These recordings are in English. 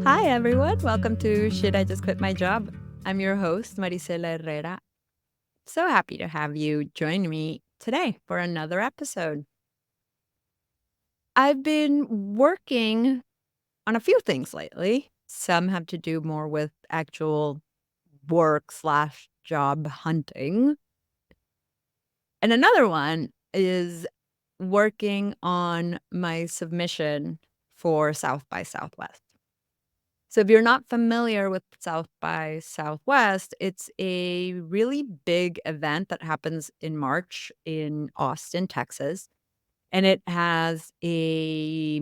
Hi, everyone. Welcome to Should I Just Quit My Job? I'm your host, Maricella Herrera. So happy to have you join me today for another episode. I've been working on a few things lately. Some have to do more with actual work/job hunting. And another one is working on my submission for South by Southwest. So if you're not familiar with South by Southwest, it's a really big event that happens in March in Austin, Texas. And it has a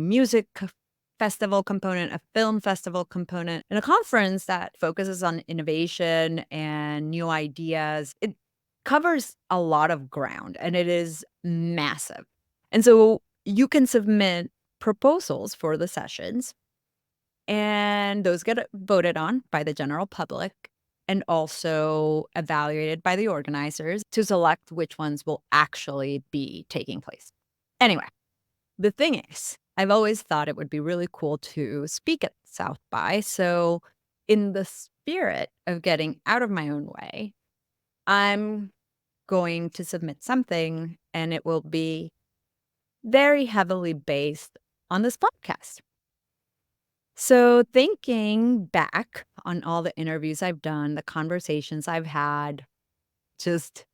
festival component, a film festival component, and a conference that focuses on innovation and new ideas. It covers a lot of ground and it is massive. And so you can submit proposals for the sessions and those get voted on by the general public and also evaluated by the organizers to select which ones will actually be taking place. Anyway, the thing is, I've always thought it would be really cool to speak at South by. So, in the spirit of getting out of my own way, I'm going to submit something and it will be very heavily based on this podcast. So, thinking back on all the interviews I've done, the conversations I've had, just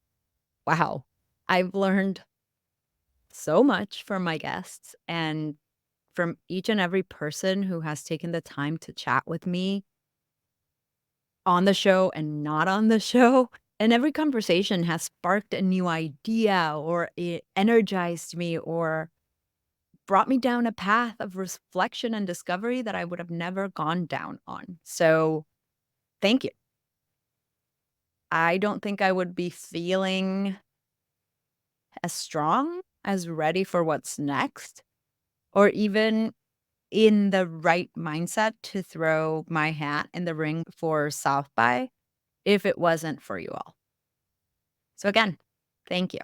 wow, I've learned so much from my guests and from each and every person who has taken the time to chat with me on the show and not on the show. And every conversation has sparked a new idea or it energized me or brought me down a path of reflection and discovery that I would have never gone down on. So, thank you. I don't think I would be feeling as strong, as ready for what's next, or even in the right mindset to throw my hat in the ring for South by if it wasn't for you all. So, again, thank you.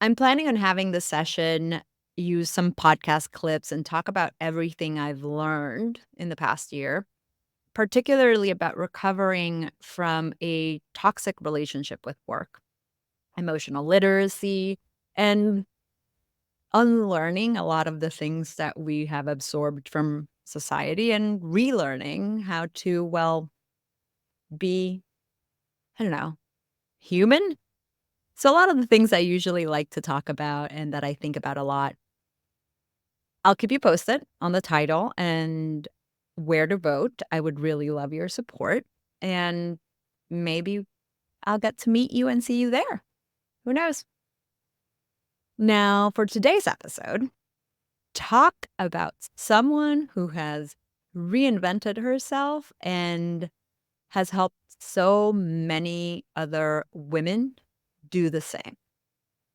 I'm planning on having the session use some podcast clips and talk about everything I've learned in the past year, particularly about recovering from a toxic relationship with work, emotional literacy, and unlearning a lot of the things that we have absorbed from society and relearning how to, well, be, I don't know, human. So, a lot of the things I usually like to talk about and that I think about a lot, I'll keep you posted on the title and where to vote. I would really love your support. And maybe I'll get to meet you and see you there. Who knows? Now, for today's episode, talk about someone who has reinvented herself and has helped so many other women do the same.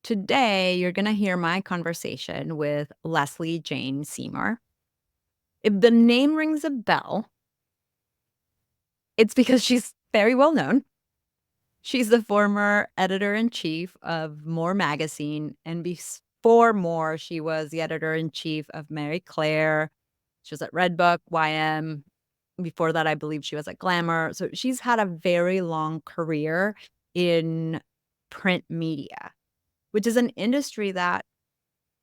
Today, you're going to hear my conversation with Lesley Jane Seymour. If the name rings a bell, it's because she's very well known. She's the former editor-in-chief of More magazine, and before More, she was the editor-in-chief of Mary Claire. She was at Redbook, YM. Before that, I believe she was at Glamour. So she's had a very long career in print media, which is an industry that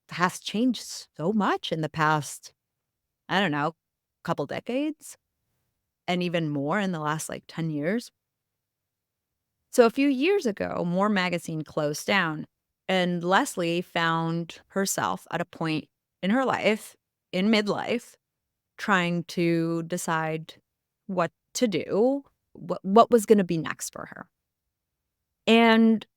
has changed so much in the past, I don't know, couple decades, and even more in the last like 10 years. So a few years ago, More magazine closed down, and Lesley found herself at a point in her life, in midlife, trying to decide what to do, what was going to be next for her. And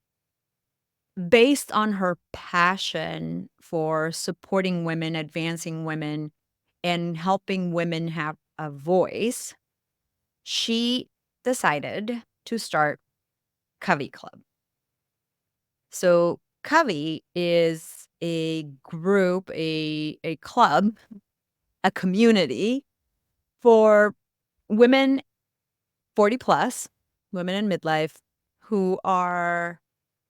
based on her passion for supporting women, advancing women, and helping women have a voice, she decided to start Covey Club. So Covey is a group, a club, a community for women 40 plus, women in midlife who are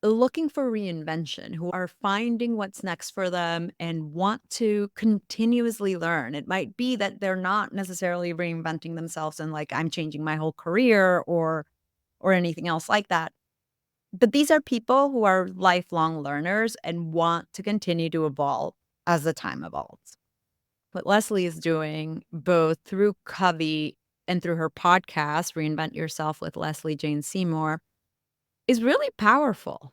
looking for reinvention, who are finding what's next for them and want to continuously learn. It might be that they're not necessarily reinventing themselves and like I'm changing my whole career or anything else like that. But these are people who are lifelong learners and want to continue to evolve as the time evolves. What Lesley is doing both through Covey and through her podcast, Reinvent Yourself with Lesley Jane Seymour, is really powerful.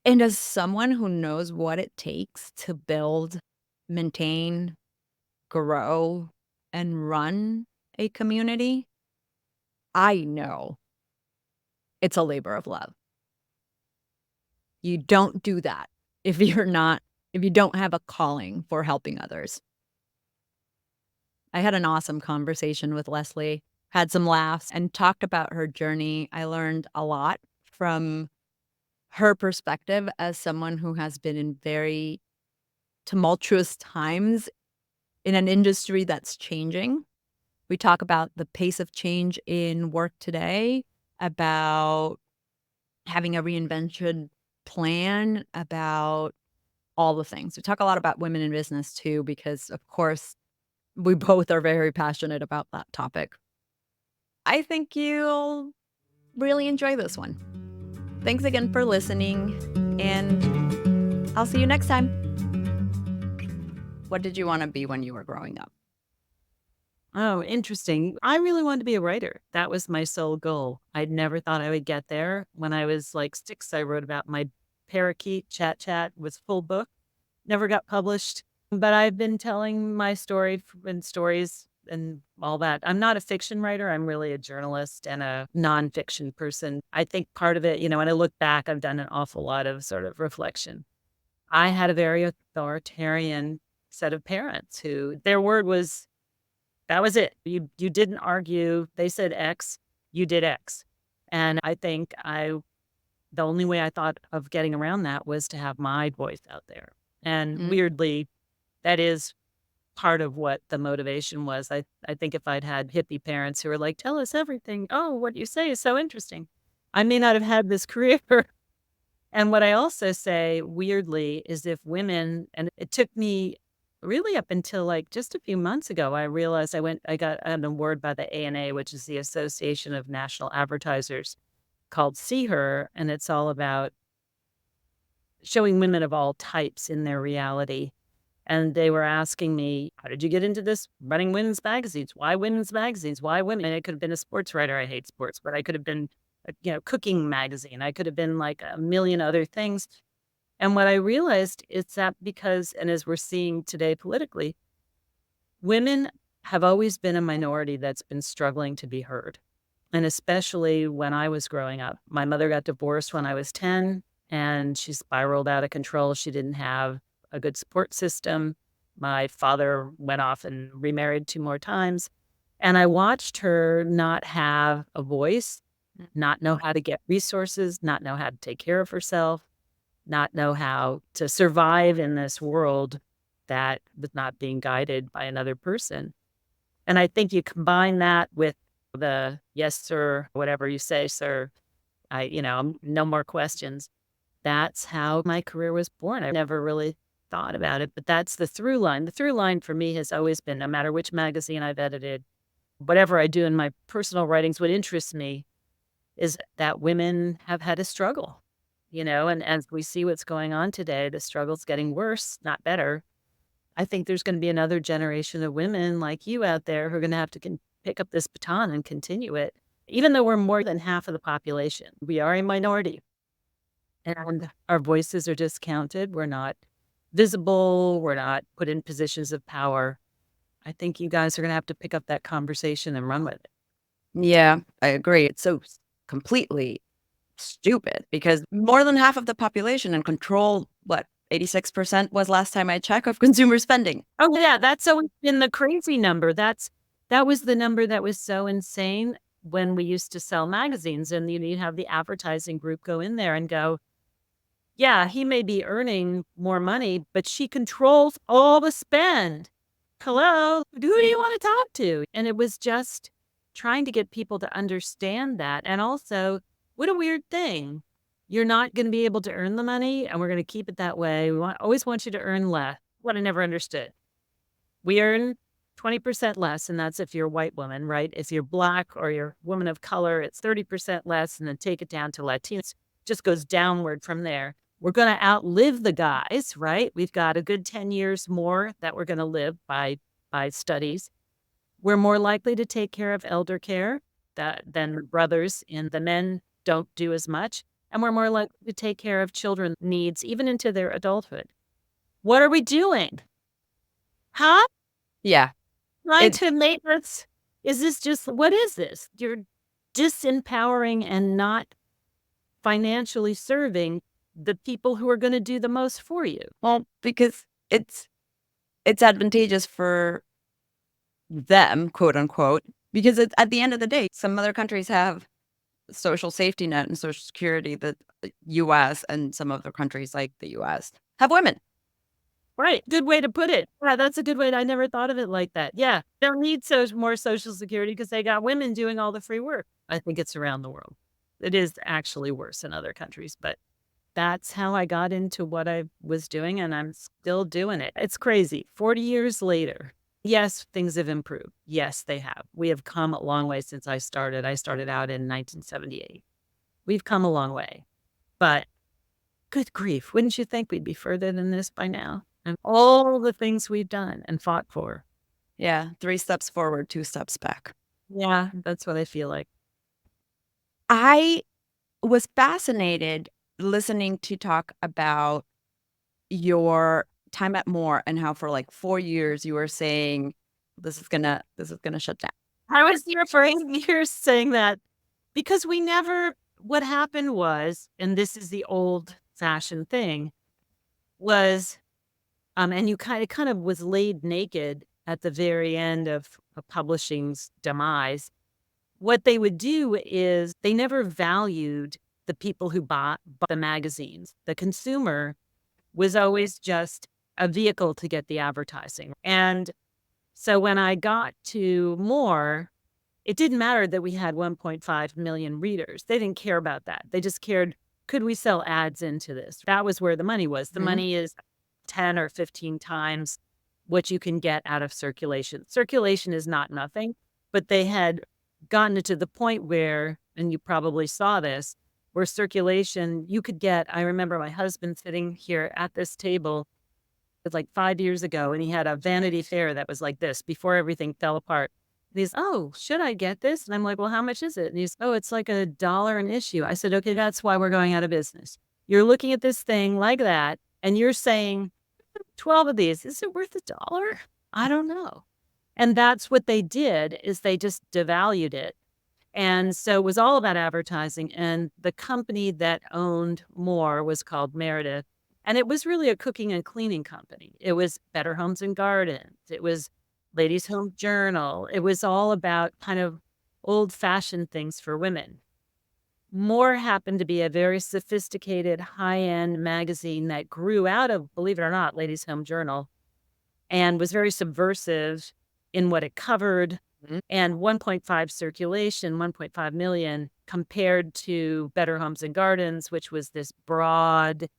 And as someone who knows what it takes to build, maintain, grow, and run a community, I know it's a labor of love. You don't do that if if you don't have a calling for helping others. I had an awesome conversation with Lesley, had some laughs, and talked about her journey. I learned a lot from her perspective as someone who has been in very tumultuous times in an industry that's changing. We talk about the pace of change in work today, about having a reinvention plan, about all the things. We talk a lot about women in business too, because of course, we both are very passionate about that topic. I think you'll really enjoy this one. Thanks again for listening, and I'll see you next time. What did you want to be when you were growing up? Oh, interesting. I really wanted to be a writer. That was my sole goal. I'd never thought I would get there. When I was like 6, I wrote about my parakeet, Chat Chat, was full book, never got published. But I've been telling my story and stories and all that. I'm not a fiction writer. I'm really a journalist and a nonfiction person. I think part of it, when I look back, I've done an awful lot of sort of reflection. I had a very authoritarian set of parents who their word was that was it. You didn't argue. They said X, you did X. And I think the only way I thought of getting around that was to have my voice out there. And Mm, weirdly, that is part of what the motivation was. I think if I'd had hippie parents who were like, tell us everything. Oh, what you say is so interesting. I may not have had this career. And what I also say, weirdly, is if women, and it took me really up until like just a few months ago, I realized I got an award by the ANA, which is the Association of National Advertisers, called See Her. And it's all about showing women of all types in their reality. And they were asking me, how did you get into this running women's magazines? Why women's magazines? Why women? And I could have been a sports writer. I hate sports, but I could have been, cooking magazine. I could have been like a million other things. And what I realized is that because, and as we're seeing today politically, women have always been a minority that's been struggling to be heard. And especially when I was growing up, my mother got divorced when I was 10 and she spiraled out of control. She didn't have a good support system. My father went off and remarried 2 more times. And I watched her not have a voice, mm. not know how to get resources, not know how to take care of herself, not know how to survive in this world that was not being guided by another person. And I think you combine that with the yes, sir, whatever you say, sir, no more questions. That's how my career was born. I never really thought about it, but that's the through line. The through line for me has always been no matter which magazine I've edited, whatever I do in my personal writings, what interests me is that women have had a struggle, and as we see what's going on today, the struggle's getting worse, not better. I think there's going to be another generation of women like you out there who are going to have to pick up this baton and continue it. Even though we're more than half of the population, we are a minority and our voices are discounted. We're not visible. We're not put in positions of power. I think you guys are going to have to pick up that conversation and run with it. Yeah, I agree. It's so completely stupid because more than half of the population and control, what, 86% was last time I checked of consumer spending. Oh, yeah, that's always been the crazy number. That was the number that was so insane when we used to sell magazines, and you'd have the advertising group go in there and go, yeah, he may be earning more money, but she controls all the spend. Hello, who do you want to talk to? And it was just trying to get people to understand that. And also, what a weird thing. You're not gonna be able to earn the money, and we're gonna keep it that way. We always want you to earn less. What I never understood. We earn 20% less, and that's if you're a white woman, right? If you're Black or you're a woman of color, it's 30% less, and then take it down to Latinos. Just goes downward from there. We're gonna outlive the guys, right? We've got a good 10 years more that we're gonna live by studies. We're more likely to take care of elder care than brothers, and the men don't do as much. And we're more likely to take care of children's needs even into their adulthood. What are we doing? Huh? Yeah. Trying It to make us is this just what is this? You're disempowering and not financially serving the people who are gonna do the most for you. well, because it's advantageous for them, quote unquote, because it's at the end of the day, some other countries have social safety net and social security that the US and some other countries like the US have women. Right, good way to put it. Yeah, that's a good way I never thought of it like that. Yeah, they don't need more Social Security because they got women doing all the free work. I think it's around the world. It is actually worse in other countries, but that's how I got into what I was doing, and I'm still doing it. It's crazy. 40 years later, yes, things have improved. Yes, they have. We have come a long way since I started. I started out in 1978. We've come a long way, but good grief, wouldn't you think we'd be further than this by now? And all the things we've done and fought for. Yeah, 3 steps forward, 2 steps back. Yeah, that's what I feel like. I was fascinated listening to talk about your time at Moore and how for, like, 4 years you were saying, this is gonna shut down." I was here for 8 years saying that because we never what happened was, and this is the old-fashioned thing, was, and you kind of was laid naked at the very end of publishing's demise. What they would do is they never valued the people who bought the magazines. The consumer was always just a vehicle to get the advertising. And so when I got to More, it didn't matter that we had 1.5 million readers. They didn't care about that. They just cared, could we sell ads into this? That was where the money was. The Mhm. money is 10 or 15 times what you can get out of circulation. Circulation is not nothing, but they had gotten it to the point where, and you probably saw this, where circulation, you could get, I remember my husband sitting here at this table, it's like 5 years ago, and he had a Vanity Fair that was like this before everything fell apart. And he's, "Oh, should I get this?" And I'm like, "Well, how much is it?" And he's, "Oh, it's like $1 an issue." I said, "Okay, that's why we're going out of business. You're looking at this thing like that, and you're saying 12 of these, is it worth $1? I don't know." And that's what they did is they just devalued it. And so it was all about advertising, and the company that owned More was called Meredith, and it was really a cooking and cleaning company. It was Better Homes and Gardens. It was Ladies' Home Journal. It was all about kind of old-fashioned things for women. More happened to be a very sophisticated, high-end magazine that grew out of, believe it or not, Ladies' Home Journal, and was very subversive in what it covered, Mhm. and 1.5 circulation, 1.5 million compared to Better Homes and Gardens, which was this broad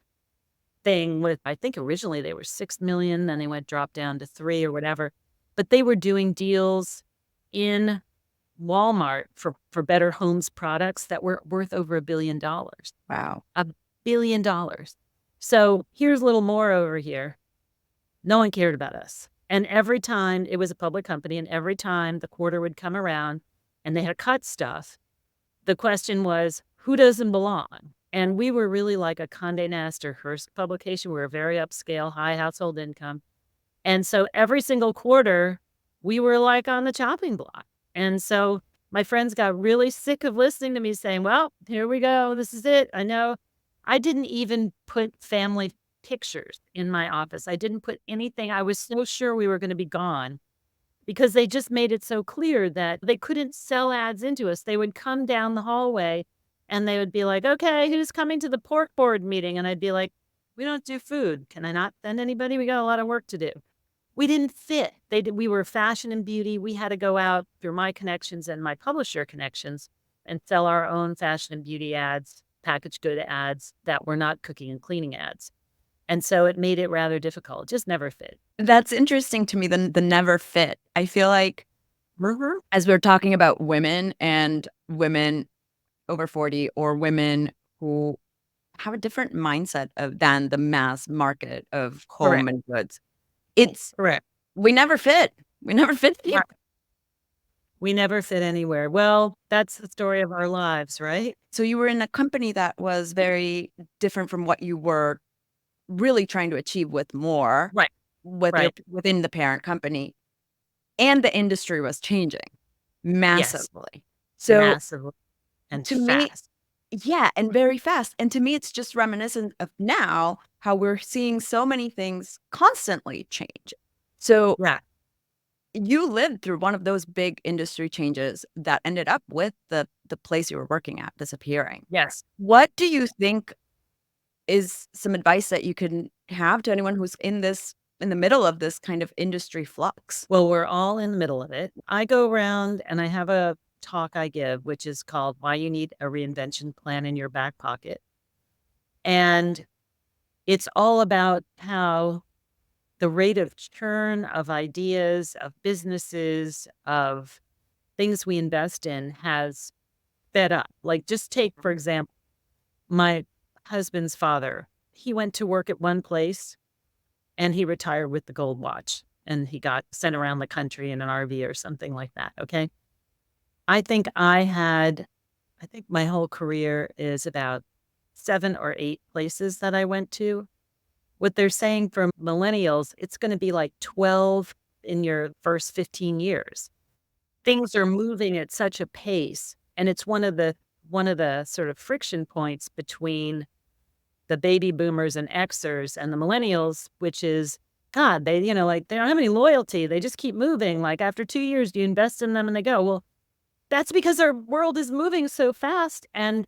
thing with, I think originally they were 6 million, then they went drop down to 3 or whatever. But they were doing deals in Walmart for Better Homes products that were worth over $1 billion. Wow. $1 billion. So here's a little more over here. No one cared about us. And every time it was a public company, and every time the quarter would come around and they had to cut stuff, the question was, who doesn't belong? And we were really like a Condé Nast or Hearst publication. We were very upscale, high household income. And so every single quarter, we were like on the chopping block. And so my friends got really sick of listening to me saying, well, here we go. This is it. I know. I didn't even put family pictures in my office. I didn't put anything. I was so sure we were going to be gone because they just made it so clear that they couldn't sell ads into us. They would come down the hallway and they would be like, okay, who's coming to the pork board meeting? And I'd be like, we don't do food. Can I not send anybody? We got a lot of work to do. We didn't fit. We were fashion and beauty. We had to go out through my connections and my publisher connections and sell our own fashion and beauty ads packaged good ads that were not cooking and cleaning ads. And so it made it rather difficult. It just never fit. That's interesting to me, the never fit. I feel like as we're talking about women and women over 40 or women who have a different mindset than the mass market of home Correct. and goods, it's Correct. we never fit. We never fit people. Right. We never fit anywhere. Well, that's the story of our lives, right? So you were in a company that was very different from what you were really trying to achieve with more Right. Right. within the parent company, and the industry was changing Yes. massively. So Massively and to me, fast. yeah, and very fast. And to me, it's just reminiscent of now how we're seeing so many things constantly change. So Yeah. you lived through one of those big industry changes that ended up with the place you were working at disappearing. Yes. What do you think is some advice that you can have to anyone who's in the middle of this kind of industry flux? Well, we're all in the middle of it. I go around and I have a talk I give, which is called Why You Need a Reinvention Plan in Your Back Pocket. And it's all about how the rate of churn of ideas, of businesses, of things we invest in has sped up. Like, just take, for example, my husband's father. He went to work at one place and he retired with the gold watch and he got sent around the country in an RV or something like that. Okay. I think I think my whole career is about 7 or 8 places that I went to. What they're saying for millennials, it's going to be like 12 in your first 15 years. Things are moving at such a pace, and it's one of the sort of friction points between the baby boomers and Xers and the millennials, which is, God, they, like, they don't have any loyalty. They just keep moving. Like, after 2 years, do you invest in them and they go? Well, that's because our world is moving so fast and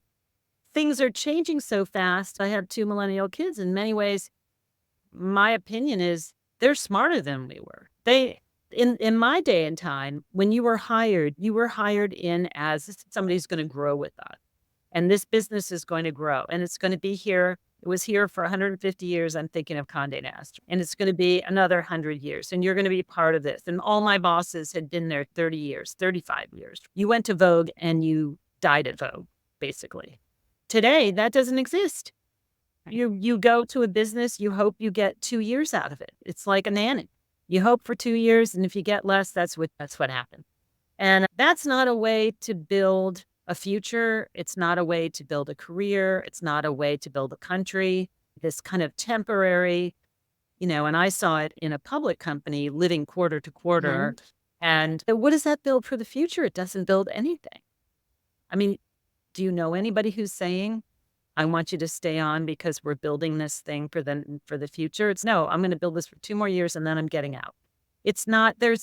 things are changing so fast. I have 2 millennial kids. In many ways, my opinion is they're smarter than we were. They in my day and time, when you were hired in as somebody who's going to grow with us. And this business is going to grow and it's going to be here. It was here for 150 years. I'm thinking of Condé Nast. And it's going to be another 100 years. And you're going to be part of this. And all my bosses had been there 30 years, 35 years. You went to Vogue and you died at Vogue, basically. Today, that doesn't exist. You go to a business, you hope you get 2 years out of it. It's like a nanny. You hope for 2 years, and if you get less, that's what happened. And that's not a way to build a future. It's not a way to build a career. It's not a way to build a country. This kind of temporary, and I saw it in a public company living quarter to quarter. And what does that build for the future? It doesn't build anything. I mean, do you know anybody who's saying, I want you to stay on because we're building this thing for the future? It's no, I'm going to build this for 2 more years and then I'm getting out. It's not, the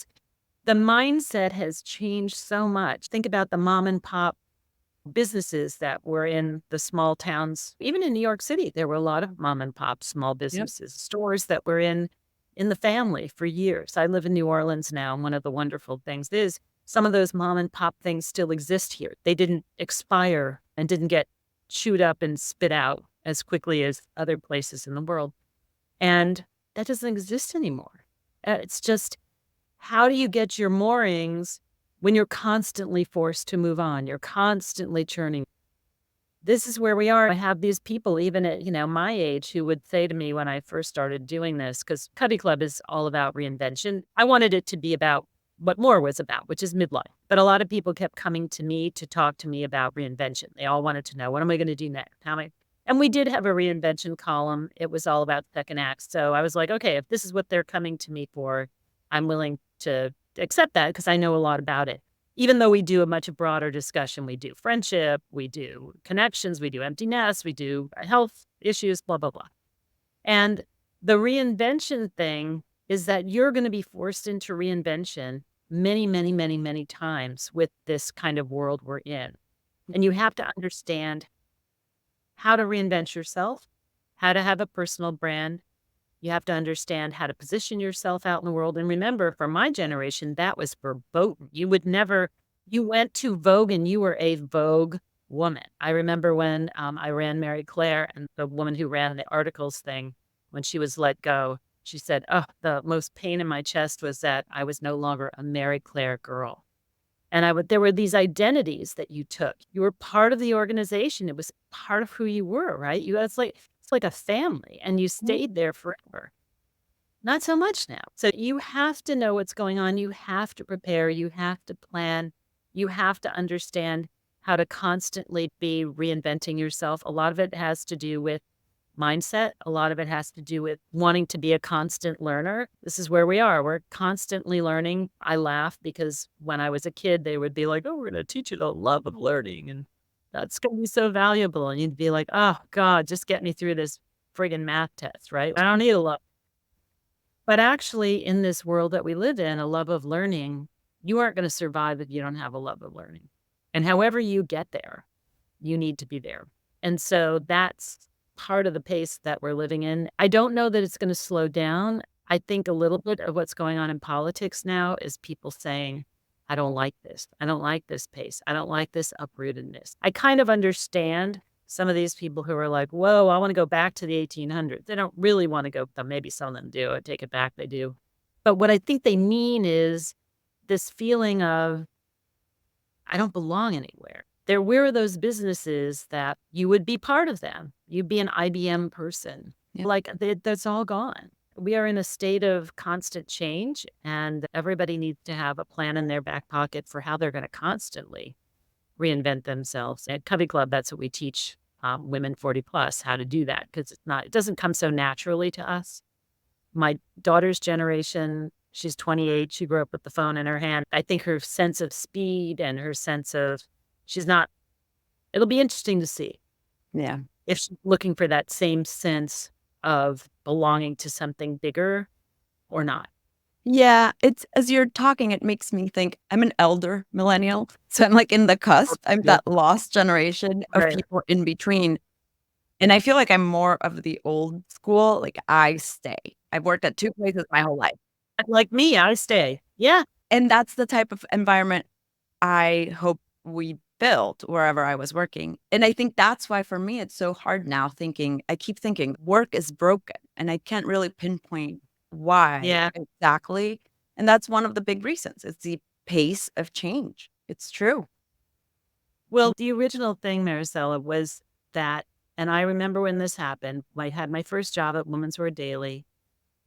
mindset has changed so much. Think about the mom and pop businesses that were in the small towns. Even in New York City, there were a lot of mom and pop small businesses, stores that were in the family for years. I live in New Orleans now, and one of the wonderful things is some of those mom and pop things still exist here. They didn't expire and didn't get chewed up and spit out as quickly as other places in the world. And that doesn't exist anymore. It's just, how do you get your moorings when you're constantly forced to move on? You're constantly churning. This is where we are. I have these people, even at, my age, who would say to me when I first started doing this, because Covey Club is all about reinvention. I wanted it to be about what more was about, which is midlife. But a lot of people kept coming to me to talk to me about reinvention. They all wanted to know, what am I going to do next? And we did have a reinvention column. It was all about second acts. So I was like, okay, if this is what they're coming to me for, I'm willing to accept that because I know a lot about it. Even though we do a much broader discussion, we do friendship, we do connections, we do empty nests, we do health issues, blah, blah, blah. And the reinvention thing is that you're going to be forced into reinvention many, many, many, many times with this kind of world we're in. And you have to understand how to reinvent yourself, how to have a personal brand. You have to understand how to position yourself out in the world. And remember, for my generation, that was verboten. You went to Vogue and you were a Vogue woman. I remember when I ran Mary Claire, and the woman who ran the articles thing, when she was let go, she said, "Oh, the most pain in my chest was that I was no longer a Mary Claire girl." And there were these identities that you took. You were part of the organization. It was part of who you were, right? It's like a family, and you stayed there forever. Not so much now. So you have to know what's going on. You have to prepare. You have to plan. You have to understand how to constantly be reinventing yourself. A lot of it has to do with mindset. A lot of it has to do with wanting to be a constant learner. This is where we are. We're constantly learning. I laugh because when I was a kid, they would be like, "Oh, we're going to teach you the love of learning. And that's going to be so valuable." And you'd be like, "Oh, God, just get me through this friggin' math test, right? I don't need a love." But actually, in this world that we live in, a love of learning, you aren't going to survive if you don't have a love of learning. And however you get there, you need to be there. And so that's part of the pace that we're living in. I don't know that it's going to slow down. I think a little bit of what's going on in politics now is people saying, "I don't like this. I don't like this pace. I don't like this uprootedness." I kind of understand some of these people who are like, "Whoa, I want to go back to the 1800s." They don't really want to go. Maybe some of them do. I take it back. They do. But what I think they mean is this feeling of, I don't belong anywhere. Where are those businesses that you would be part of them? You'd be an IBM person. Yeah. Like, that's all gone. We are in a state of constant change, and everybody needs to have a plan in their back pocket for how they're going to constantly reinvent themselves. At Covey Club, that's what we teach women 40 plus, how to do that, because it doesn't come so naturally to us. My daughter's generation, she's 28. She grew up with the phone in her hand. I think her sense of speed and her sense of, she's not, it'll be interesting to see Yeah. if she's looking for that same sense of belonging to something bigger or not. Yeah, it's as you're talking, it makes me think I'm an elder millennial, so I'm, like, in the cusp. I'm Yeah. that lost generation of Right. people in between, and I feel like I'm more of the old school, like, I stay. I've worked at 2 places my whole life, Like me, I stay. Yeah. and that's the type of environment I hope we built wherever I was working, and I think that's why for me, it's so hard now I keep thinking work is broken, and I can't really pinpoint why Yeah. exactly, and that's one of the big reasons. It's the pace of change. It's true. Well, the original thing, Maricella, was that, and I remember when this happened, I had my first job at Women's Wear Daily,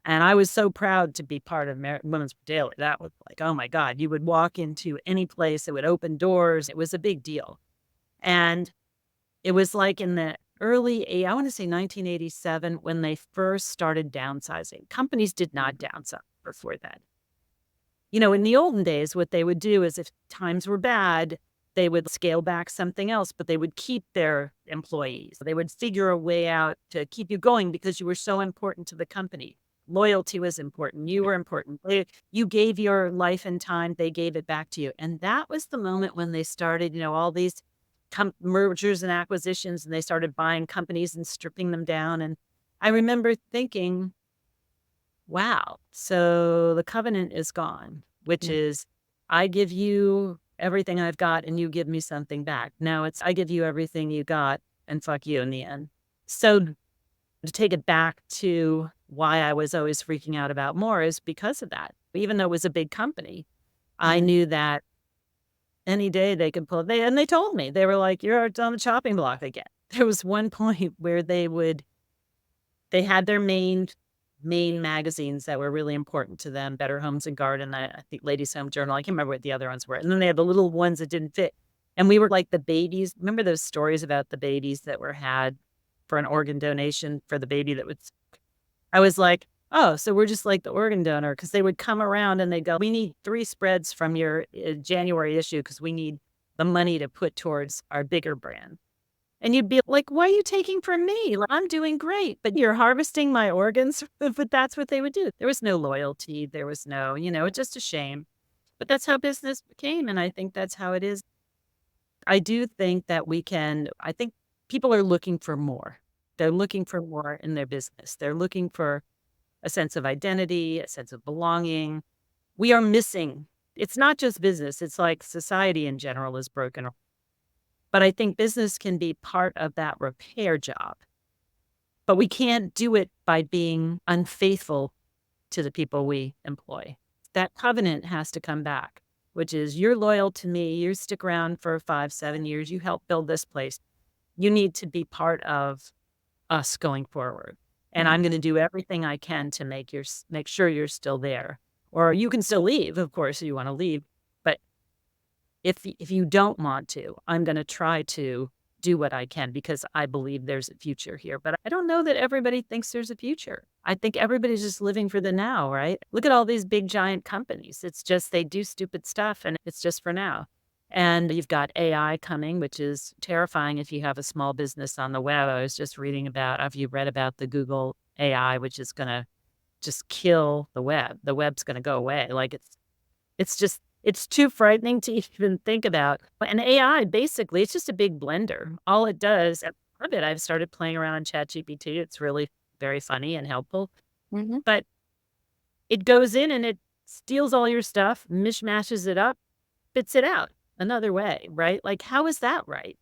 and I was so proud to be part of Women's Wear Daily. That was like, oh my God, you would walk into any place, it would open doors. It was a big deal. And it was like in the I want to say 1987, when they first started downsizing. Companies did not downsize before then. In the olden days, what they would do is if times were bad, they would scale back something else, but they would keep their employees. They would figure a way out to keep you going because you were so important to the company. Loyalty was important. You were important. You gave your life and time. They gave it back to you. And that was the moment when they started, all these mergers and acquisitions, and they started buying companies and stripping them down. And I remember thinking, wow. So the covenant is gone, which Yeah. is, I give you everything I've got and you give me something back. Now it's, I give you everything you got and fuck you in the end. So to take it back to why I was always freaking out about more is because of that. Even though it was a big company, I Yeah. knew that any day they could pull, and they told me, they were like, "You're on the chopping block again." There was one point where they had their main magazines that were really important to them, Better Homes and Garden, I think Ladies Home Journal, I can't remember what the other ones were, and then they had the little ones that didn't fit, and we were like the babies. Remember those stories about the babies that were had for an organ donation for the baby that was, I was like, "Oh, so we're just like the organ donor," because they would come around and they'd go, "We need 3 spreads from your January issue because we need the money to put towards our bigger brand." And you'd be like, "Why are you taking from me? Like, I'm doing great, but you're harvesting my organs." But that's what they would do. There was no loyalty. There was no, it's just a shame. But that's how business became. And I think that's how it is. I do think that I think people are looking for more. They're looking for more in their business. They're looking for a sense of identity, a sense of belonging. We are missing. It's not just business. It's like society in general is broken. But I think business can be part of that repair job. But we can't do it by being unfaithful to the people we employ. That covenant has to come back, which is you're loyal to me, you stick around for 5, 7 years, you help build this place. You need to be part of us going forward. And I'm going to do everything I can to make sure you're still there. Or you can still leave, of course, if you want to leave. But if you don't want to, I'm going to try to do what I can because I believe there's a future here. But I don't know that everybody thinks there's a future. I think everybody's just living for the now, right? Look at all these big giant companies. It's just they do stupid stuff and it's just for now. And you've got AI coming, which is terrifying if you have a small business on the web. I was just reading about, have you read about the Google AI, which is going to just kill the web? The web's going to go away. Like it's too frightening to even think about. And AI, basically, it's just a big blender. All it does, and part of it, I've started playing around in ChatGPT. It's really very funny and helpful. But it goes in and it steals all your stuff, mishmashes it up, spits it out another way, right? Like, how is that right?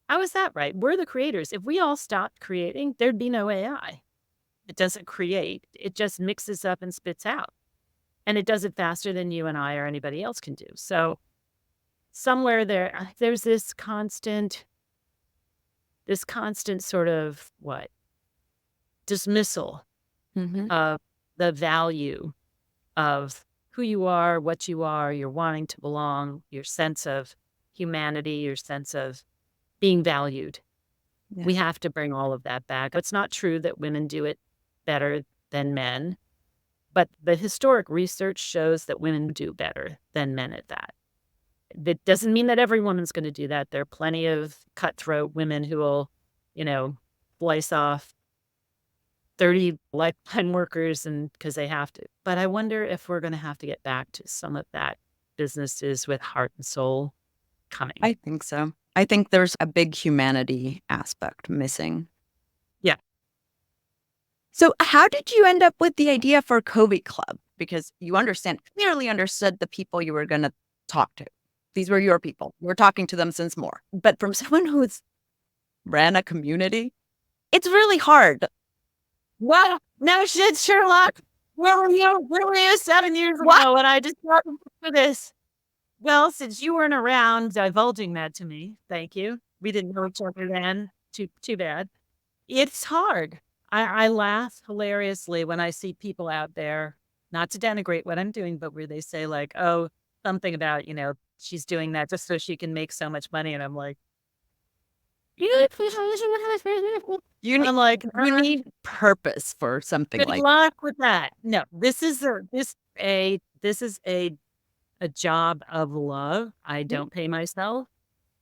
How is that right? We're the creators. If we all stopped creating, there'd be no AI. It doesn't create. It just mixes up and spits out. And it does it faster than you and I or anybody else can do. So somewhere there's this constant sort of dismissal of the value of who you are, what you are, your wanting to belong, your sense of humanity, your sense of being valued. Yeah. We have to bring all of that back. It's not true that women do it better than men, but the historic research shows that women do better than men at that. That doesn't mean that every woman's going to do that. There are plenty of cutthroat women who will, slice off 30 lifetime workers and because they have to. But I wonder if we're going to have to get back to some of that businesses with heart and soul coming. I think so. I think there's a big humanity aspect missing. Yeah. So how did you end up with the idea for Covey Club? Because you clearly understood the people you were going to talk to. These were your people. You were talking to them since more. But from someone who's ran a community, it's really hard. Well, no shit, Sherlock. Where were you? 7 years ago when I just started for this? Well, since you weren't around divulging that to me, thank you. We didn't know each other then. Too bad. It's hard. I laugh hilariously when I see people out there, not to denigrate what I'm doing, but where they say like, oh, something about, she's doing that just so she can make so much money. And I'm like, you need purpose for something good like luck with that. No, this is a job of love. I don't pay myself.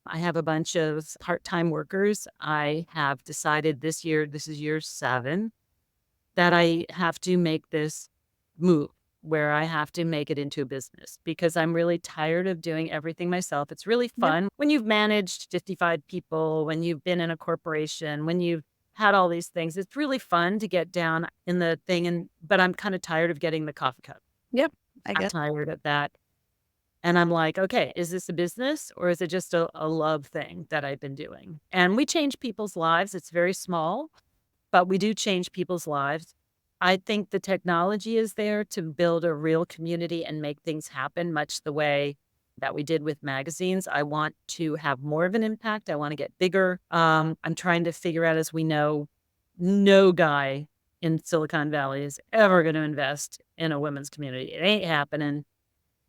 I have a bunch of part-time workers. I have decided this year, this is year 7, that I have to make this move where I have to make it into a business because I'm really tired of doing everything myself. It's really fun when you've managed 55 people, when you've been in a corporation, when you've had all these things. It's really fun to get down in the thing, but I'm kind of tired of getting the coffee cup. Yep, I'm tired of that. And I'm like, okay, is this a business or is it just a love thing that I've been doing? And we change people's lives. It's very small, but we do change people's lives. I think the technology is there to build a real community and make things happen, much the way that we did with magazines. I want to have more of an impact. I want to get bigger. I'm trying to figure out, as we know, no guy in Silicon Valley is ever going to invest in a women's community. It ain't happening.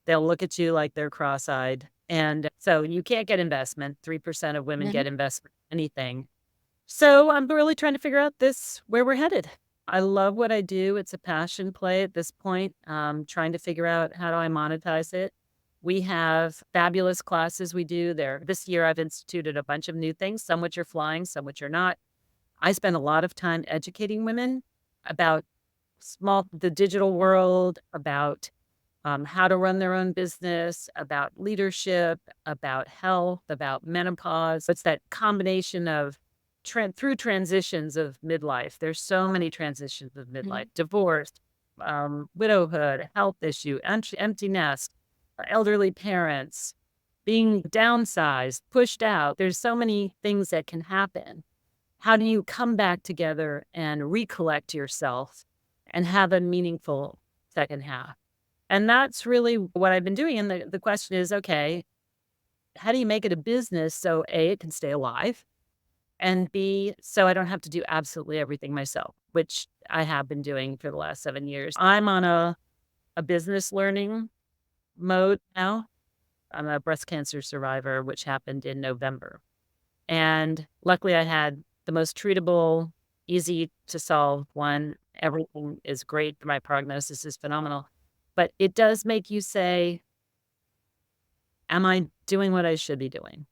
They'll look at you like they're cross-eyed. And so you can't get investment. 3% of women get investment in anything. So I'm really trying to figure out where we're headed. I love what I do. It's a passion play at this point. Trying to figure out how do I monetize it. We have fabulous classes we do there. This year I've instituted a bunch of new things, some which are flying, some which are not. I spend a lot of time educating women about the digital world, about how to run their own business, about leadership, about health, about menopause. It's that combination of through transitions of midlife. There's so many transitions of midlife: divorce, widowhood, health issue, empty nest, elderly parents, being downsized, pushed out. There's so many things that can happen. How do you come back together and recollect yourself and have a meaningful second half? And that's really what I've been doing. And the question is, okay, how do you make it a business so A, it can stay alive, and B, so I don't have to do absolutely everything myself, which I have been doing for the last 7 years. I'm on a business learning mode now. I'm a breast cancer survivor, which happened in November. And luckily, I had the most treatable, easy to solve one. Everything is great. My prognosis is phenomenal. But it does make you say, am I doing what I should be doing?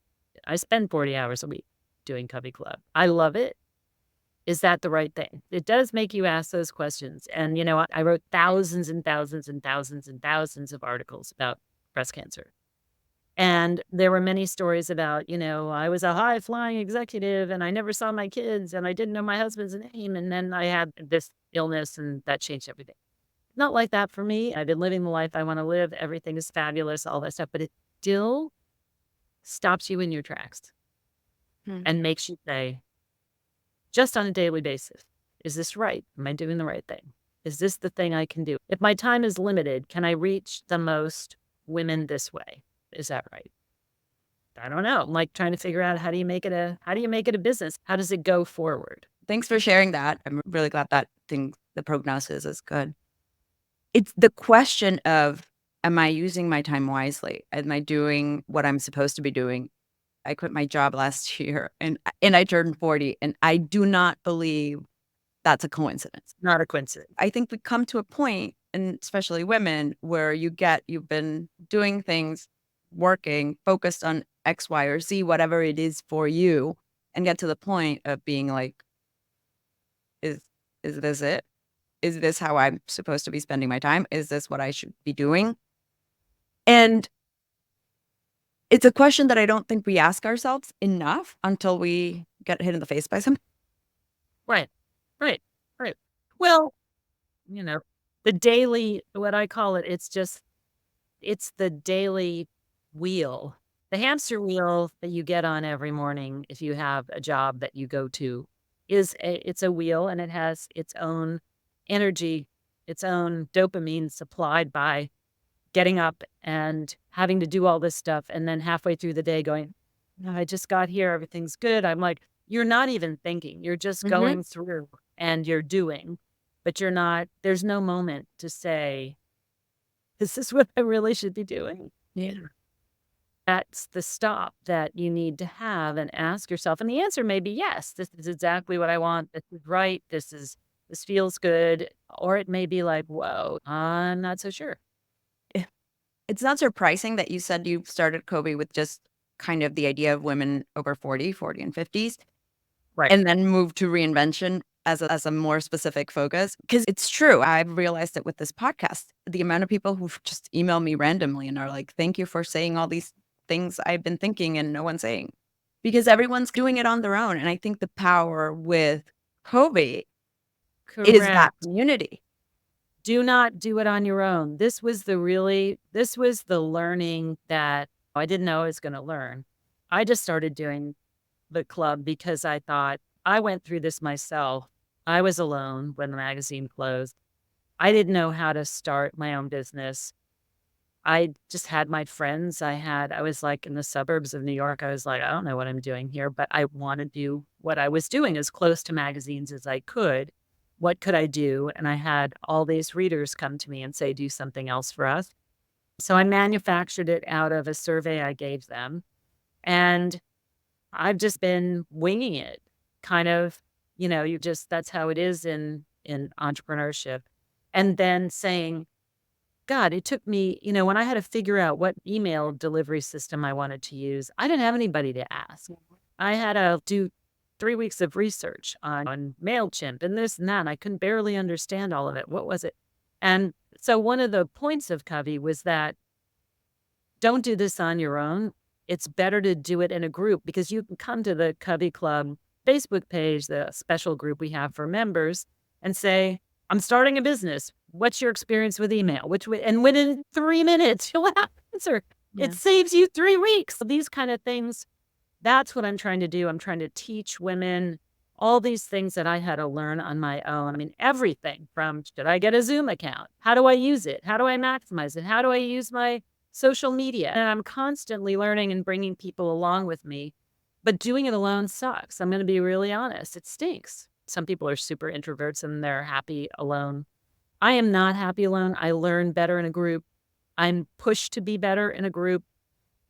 I spend 40 hours a week doing Covey Club. I love it. Is that the right thing? It does make you ask those questions. And, I wrote thousands and thousands and thousands and thousands of articles about breast cancer. And there were many stories about, I was a high flying executive and I never saw my kids and I didn't know my husband's name. And then I had this illness and that changed everything. Not like that for me. I've been living the life I want to live. Everything is fabulous, all that stuff. But it still stops you in your tracks and makes you say, just on a daily basis, is this right? Am I doing the right thing? Is this the thing I can do? If my time is limited, can I reach the most women this way? Is that right? I don't know. I'm like trying to figure out how do you make it a business? How does it go forward? Thanks for sharing that. I'm really glad that the prognosis is good. It's the question of, am I using my time wisely? Am I doing what I'm supposed to be doing? I quit my job last year and I turned 40, and I do not believe that's a coincidence. Not a coincidence. I think we come to a point, and especially women, where you've been doing things, working, focused on X, Y, or Z, whatever it is for you, and get to the point of being like, is this it? Is this how I'm supposed to be spending my time? Is this what I should be doing? And it's a question that I don't think we ask ourselves enough until we get hit in the face by something. Right. Right. Right. Well, the daily, what I call it, it's the daily wheel. The hamster wheel that you get on every morning if you have a job that you go to it's a wheel, and it has its own energy, its own dopamine supplied by getting up and having to do all this stuff. And then halfway through the day going, no, I just got here. Everything's good. I'm like, you're not even thinking. You're just going through and you're doing, but there's no moment to say, is this what I really should be doing? Yeah. That's the stop that you need to have and ask yourself. And the answer may be yes, this is exactly what I want. This is right. This feels good. Or it may be like, whoa, I'm not so sure. It's not surprising that you said you started Covey with just kind of the idea of women over 40 and 50s. Right. And then moved to Reinvention as a more specific focus. Because it's true. I've realized it with this podcast. The amount of people who just email me randomly and are like, thank you for saying all these things I've been thinking and no one's saying. Because everyone's doing it on their own. And I think the power with Covey is that community. Do not do it on your own. This was the learning that I didn't know I was going to learn. I just started doing the club because I thought I went through this myself. I was alone when the magazine closed. I didn't know how to start my own business. I just had my friends. I was like in the suburbs of New York. I was like, I don't know what I'm doing here, but I want to do what I was doing as close to magazines as I could. What could I do? And I had all these readers come to me and say, do something else for us. So I manufactured it out of a survey I gave them. And I've just been winging it, kind of, that's how it is in entrepreneurship. And then saying, God, it took me, when I had to figure out what email delivery system I wanted to use, I didn't have anybody to ask. I had to do 3 weeks of research on MailChimp and this and that. And I couldn't barely understand all of it. What was it? And so one of the points of Covey was that don't do this on your own. It's better to do it in a group, because you can come to the Covey Club Facebook page, the special group we have for members, and say, I'm starting a business. What's your experience with email? And within 3 minutes, you'll have an answer. It Yeah. saves you 3 weeks. These kind of things, that's what I'm trying to do. I'm trying to teach women all these things that I had to learn on my own. I mean, everything from, should I get a Zoom account? How do I use it? How do I maximize it? How do I use my social media? And I'm constantly learning and bringing people along with me. But doing it alone sucks. I'm going to be really honest. It stinks. Some people are super introverts and they're happy alone. I am not happy alone. I learn better in a group. I'm pushed to be better in a group.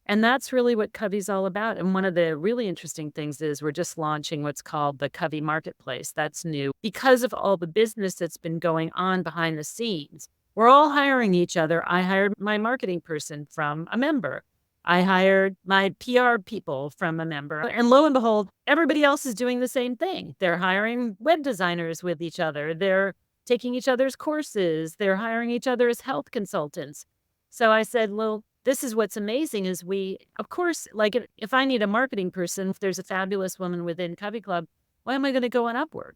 And that's really what Covey's all about. And one of the really interesting things is we're just launching what's called the Covey Marketplace. That's new because of all the business that's been going on behind the scenes. We're all hiring each other. I hired my marketing person from a member. I hired my PR people from a member. And lo and behold, everybody else is doing the same thing. They're hiring web designers with each other. They're taking each other's courses. They're hiring each other as health consultants. So I said, well, this is what's amazing is we, of course, like if I need a marketing person, if there's a fabulous woman within Covey Club, why am I going to go on Upwork?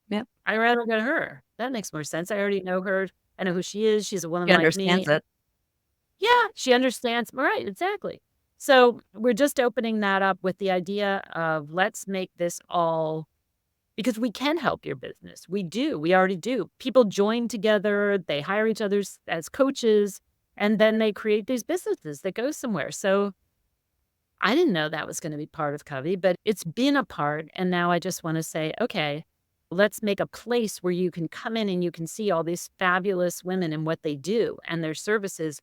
Yep. I'd rather get her. That makes more sense. I already know her. I know who she is. She's a woman He like me. understands it. Yeah, she understands. Right, exactly. So we're just opening that up with the idea of let's make this all, because we can help your business. We do. We already do. People join together. They hire each other as coaches. And then they create these businesses that go somewhere. So I didn't know that was going to be part of Covey, but it's been a part. And now I just want to say, okay, let's make a place where you can come in and you can see all these fabulous women and what they do and their services.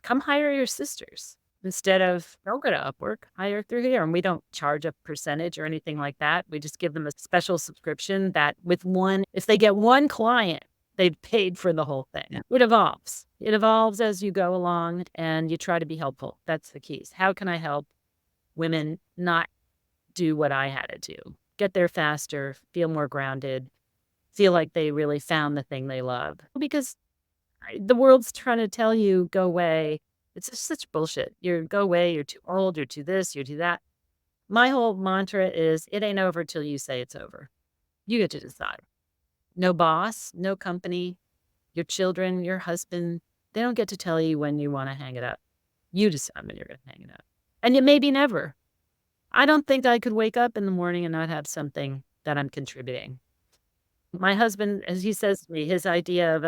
Come hire your sisters instead of, don't go to Upwork, hire through here. And we don't charge a percentage or anything like that. We just give them a special subscription that with one, if they get one client, they've paid for the whole thing. Yeah. It evolves. It evolves as you go along and you try to be helpful. That's the keys. How can I help women not do what I had to do? Get there faster, feel more grounded, feel like they really found the thing they love. Because the world's trying to tell you, go away. It's just such bullshit. Go away, you're too old, you're too this, you're too that. My whole mantra is, it ain't over till you say it's over. You get to decide. No boss, no company, your children, your husband, they don't get to tell you when you want to hang it up. You decide when you're going to hang it up. And it may be never. I don't think I could wake up in the morning and not have something that I'm contributing. My husband, as he says to me, his idea of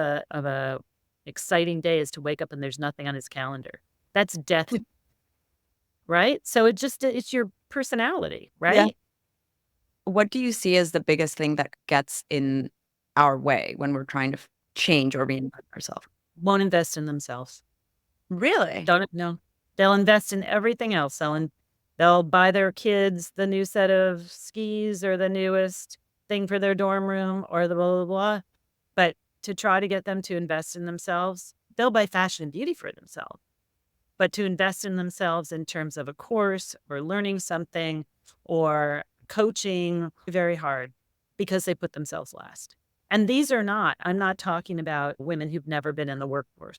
a exciting day is to wake up and there's nothing on his calendar. That's death. Right? So it's your personality, right? Yeah. What do you see as the biggest thing that gets in our way when we're trying to change or reinvent ourselves? Won't invest in themselves. Really? No. They'll invest in everything else. They'll buy their kids the new set of skis or the newest thing for their dorm room or the blah, blah, blah. But to try to get them to invest in themselves, they'll buy fashion and beauty for themselves. But to invest in themselves in terms of a course or learning something or coaching, very hard because they put themselves last. And I'm not talking about women who've never been in the workforce.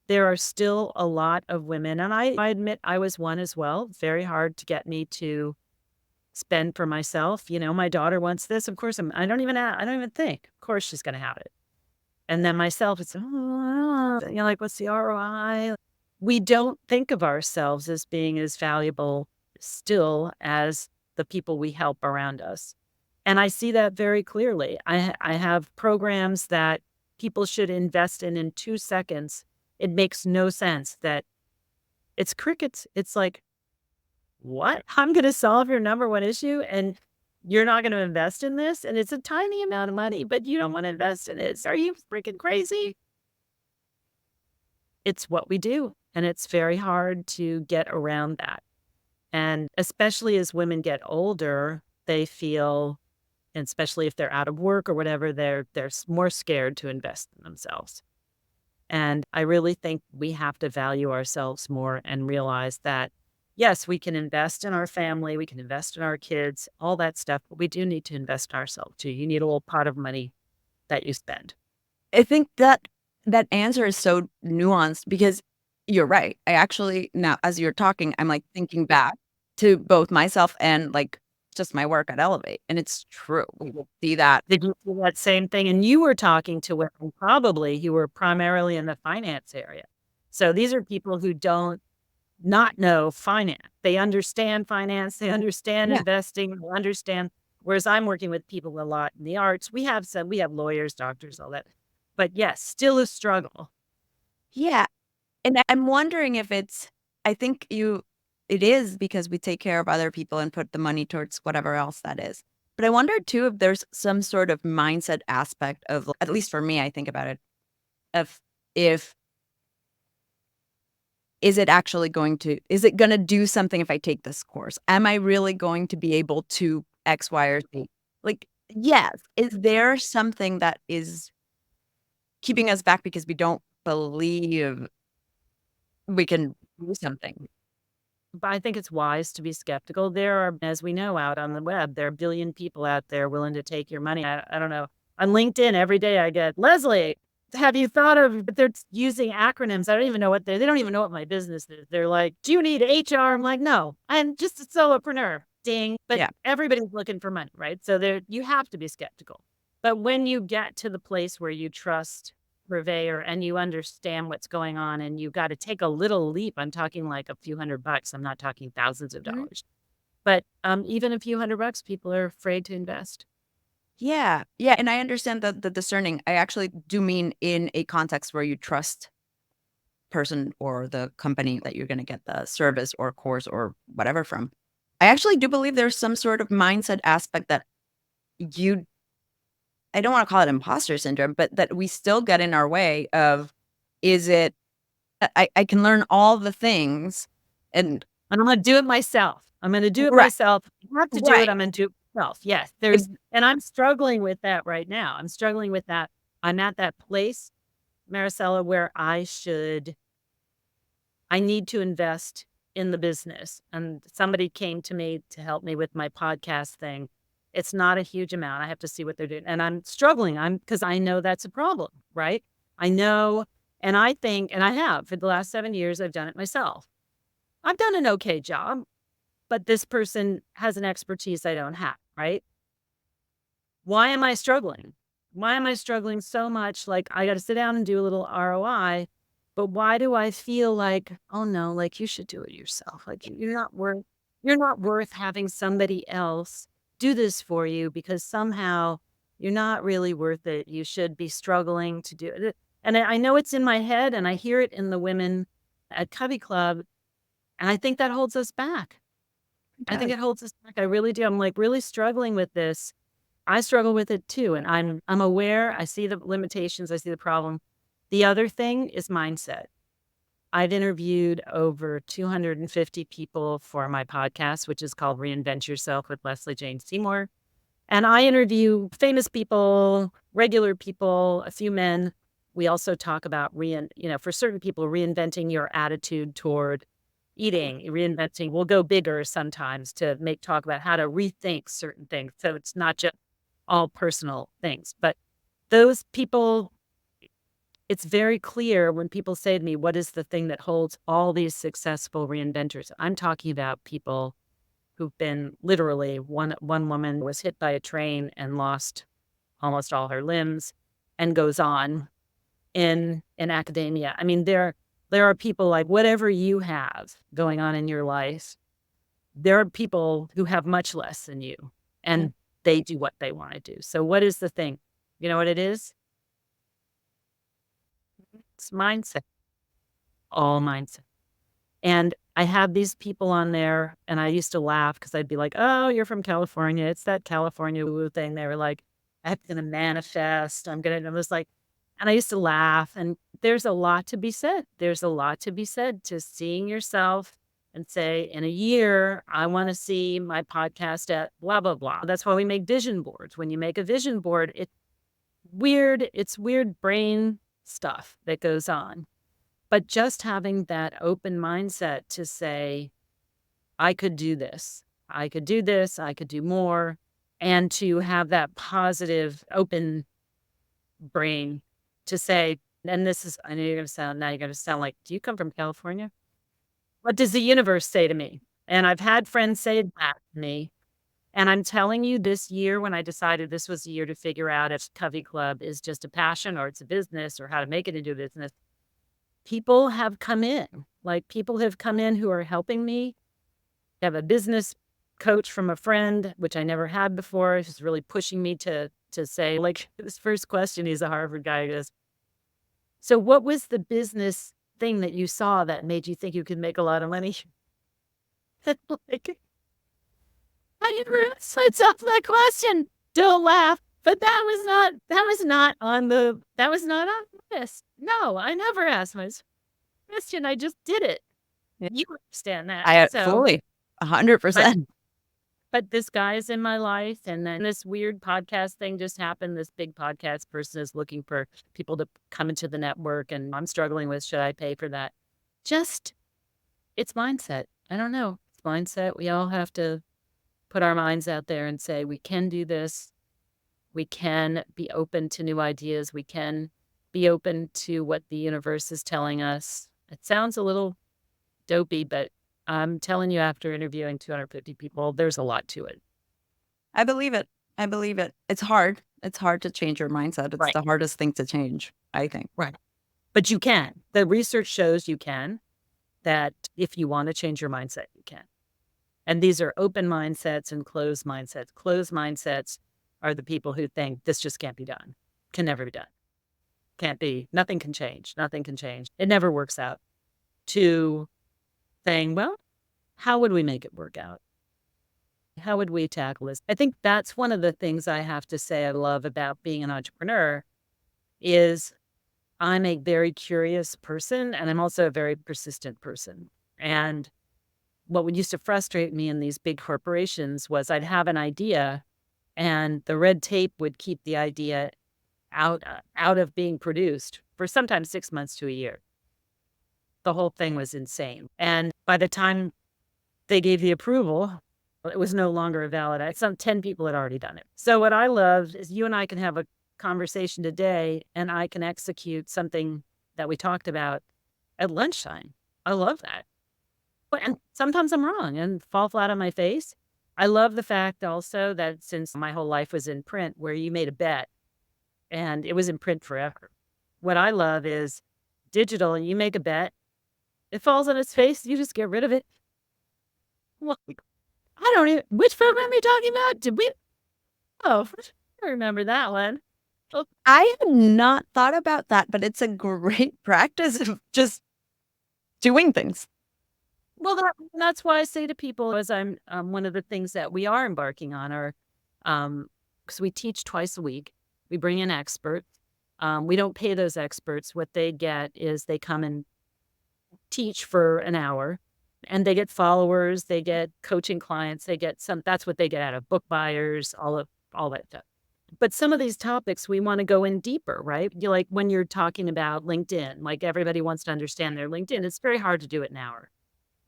There are still a lot of women, and I admit I was one as well. Very hard to get me to spend for myself. You know, my daughter wants this. Of course, I don't even think. Of course, she's going to have it. And then myself, it's like, what's the ROI? We don't think of ourselves as being as valuable still as the people we help around us. And I see that very clearly. I have programs that people should invest in 2 seconds. It makes no sense that it's crickets. It's like, what? I'm going to solve your number one issue and you're not going to invest in this? And it's a tiny amount of money, but you don't want to invest in it. Are you freaking crazy? It's what we do. And it's very hard to get around that. And especially as women get older, they feel, and especially if they're out of work or whatever, they're more scared to invest in themselves. And I really think we have to value ourselves more and realize that, yes, we can invest in our family, we can invest in our kids, all that stuff, but we do need to invest in ourselves too. You need a little pot of money that you spend. I think that answer is so nuanced because you're right. I actually, now as you're talking, I'm like thinking back to both myself and like just my work at Elevate. And it's true. We will see that. Did you see that same thing? And you were talking to women probably who were primarily in the finance area. So these are people who don't not know finance. They understand finance, they understand Yeah. investing, they understand. Whereas I'm working with people a lot in the arts. We have lawyers, doctors, all that. But yes, still a struggle. Yeah. And I'm wondering if I think it is because we take care of other people and put the money towards whatever else that is. But I wonder too if there's some sort of mindset aspect of, at least for me, I think about it, of if is it gonna do something if I take this course? Am I really going to be able to X, Y, or Z? Like, yes. Is there something that is keeping us back because we don't believe we can do something? But I think it's wise to be skeptical. There are, as we know, out on the web, there are a billion people out there willing to take your money. I don't know. On LinkedIn, every day I get, Lesley, have you thought of, they're using acronyms. I don't even know what they don't even know what my business is. They're like, do you need HR? I'm like, no, I'm just a solopreneur. Ding. But Yeah. everybody's looking for money, right? So you have to be skeptical. But when you get to the place where you trust purveyor and you understand what's going on and you got to take a little leap. I'm talking like a few $100. I'm not talking thousands of Mhm. dollars. But even a few $100, people are afraid to invest. Yeah. Yeah, and I understand the discerning. I actually do mean in a context where you trust person or the company that you're gonna get the service or course or whatever from. I actually do believe there's some sort of mindset aspect that you I don't wanna call it imposter syndrome, but that we still get in our way of, is it I can learn all the things and And I'm going to do it myself. I'm going to do it right, myself. I have to do it. right. I'm going to do it myself. Yes. Ex And I'm struggling with that right now. I'm struggling with that. I'm at that place, Maricella, where I need to invest in the business. And somebody came to me to help me with my podcast thing. It's not a huge amount. I have to see what they're doing. And I'm struggling. Because I know that's a problem, right? I know. And I think, and I have for the last 7 years, I've done it myself. I've done an okay job, but this person has an expertise I don't have, right? Why am I struggling? Why am I struggling so much? Like, I got to sit down and do a little ROI, but why do I feel like, oh no, like you should do it yourself? Like you're not worth having somebody else do this for you because somehow you're not really worth it. You should be struggling to do it. And I know it's in my head and I hear it in the women at Covey Club. And I think that holds us back. It I think does. it holds us back. I really do. I'm like really struggling with this. I struggle with it too. And I'm aware. I see the limitations. I see the problem. The other thing is mindset. I've interviewed over 250 people for my podcast, which is called Reinvent Yourself with Lesley Jane Seymour. And I interview famous people, regular people, a few men. We also talk about for certain people, reinventing your attitude toward eating, reinventing. We'll go bigger sometimes to talk about how to rethink certain things. So it's not just all personal things, but those people, it's very clear when people say to me, what is the thing that holds all these successful reinventors? I'm talking about people who've been literally one woman was hit by a train and lost almost all her limbs and goes on in academia. I mean, there are people like whatever you have going on in your life, there are people who have much less than you and they do what they want to do. So what is the thing? You know what it is? It's mindset, all mindset. And I have these people on there and I used to laugh because I'd be like, oh, you're from California. It's that California woo thing. They were like, I'm going to manifest. I was like, and I used to laugh. And there's a lot to be said. There's a lot to be said to seeing yourself and say, in a year, I want to see my podcast at blah, blah, blah. That's why we make vision boards. When you make a vision board, it's weird brain stuff that goes on. But just having that open mindset to say, I could do this. I could do this. I could do more. And to have that positive, open brain to say, and this is, I know you're going to sound like, do you come from California? What does the universe say to me? And I've had friends say that to me. And I'm telling you, this year, when I decided this was the year to figure out if Covey Club is just a passion or it's a business or how to make it into a business, people have come in. Like, people have come in who are helping me. I have a business coach from a friend, which I never had before. He's really pushing me to say, like, this first question, he's a Harvard guy, he goes, so what was the business thing that you saw that made you think you could make a lot of money? Like, I never asked myself that question. Don't laugh. But that was not on the list. No, I never asked myself the question. I just did it. Yeah. You understand that. I So, fully, but 100%. but this guy is in my life, and then this weird podcast thing just happened. This big podcast person is looking for people to come into the network, and I'm struggling with, should I pay for that? Just, it's mindset. I don't know. It's mindset. We all have to put our minds out there and say, we can do this. We can be open to new ideas. We can be open to what the universe is telling us. It sounds a little dopey, but I'm telling you, after interviewing 250 people, there's a lot to it. I believe it. I believe it. It's hard. It's hard to change your mindset. It's Right. the hardest thing to change, I think. Right. But you can. The research shows you can, that if you want to change your mindset, you can. And these are open mindsets and closed mindsets. Closed mindsets are the people who think this just can't be done, can never be done, can't be, nothing can change, nothing can change. It never works out. To saying, well, how would we make it work out? How would we tackle this? I think that's one of the things I have to say I love about being an entrepreneur is I'm a very curious person, and I'm also a very persistent person. And what used to frustrate me in these big corporations was I'd have an idea, and the red tape would keep the idea out of being produced for sometimes 6 months to a year. The whole thing was insane. And by the time they gave the approval, it was no longer a valid. Some 10 people had already done it. So what I love is you and I can have a conversation today, and I can execute something that we talked about at lunchtime. I love that. And sometimes I'm wrong and fall flat on my face. I love the fact also that since my whole life was in print, where you made a bet and it was in print forever. What I love is digital, and you make a bet, it falls on its face, you just get rid of it. Well, I don't even, which program are you talking about? Did we? Oh, I remember that one. Oh, I had not thought about that, but it's a great practice of just doing things. well, that's why I say to people, as I'm one of the things that we are embarking on are, because we teach twice a week, we bring in experts. We don't pay those experts. What they get is they come and teach for an hour, and they get followers, they get coaching clients, they get that's what they get out of book buyers, all that stuff. But some of these topics we want to go in deeper, right? You like when you're talking about LinkedIn, like everybody wants to understand their LinkedIn. It's very hard to do it in an hour.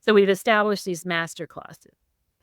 So we've established these master classes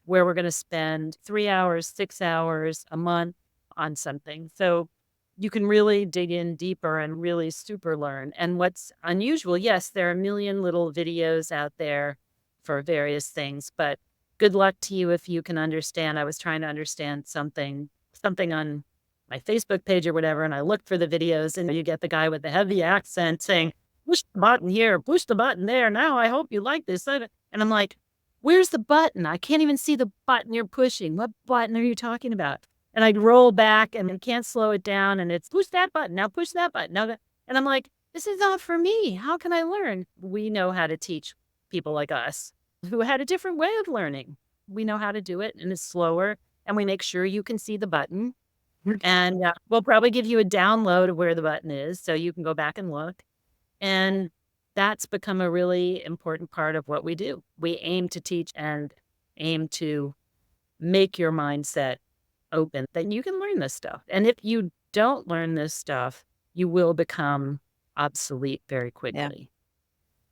where we're going to spend 3 hours, 6 hours a month on something. So you can really dig in deeper and really super learn. And what's unusual, yes, there are a million little videos out there for various things, but good luck to you if you can understand. I was trying to understand something on my Facebook page or whatever, and I looked for the videos, and you get the guy with the heavy accent saying, push the button here, push the button there. Now I hope you like this. And I'm like, where's the button? I can't even see the button you're pushing. What button are you talking about? And I'd roll back and can't slow it down. And it's push that button. Now push that button. Now, and I'm like, this is not for me. How can I learn? We know how to teach people like us who had a different way of learning. We know how to do it, and it's slower. And we make sure you can see the button. And we'll probably give you a download of where the button is so you can go back and look. And that's become a really important part of what we do. We aim to teach and aim to make your mindset open that you can learn this stuff. And if you don't learn this stuff, you will become obsolete very quickly.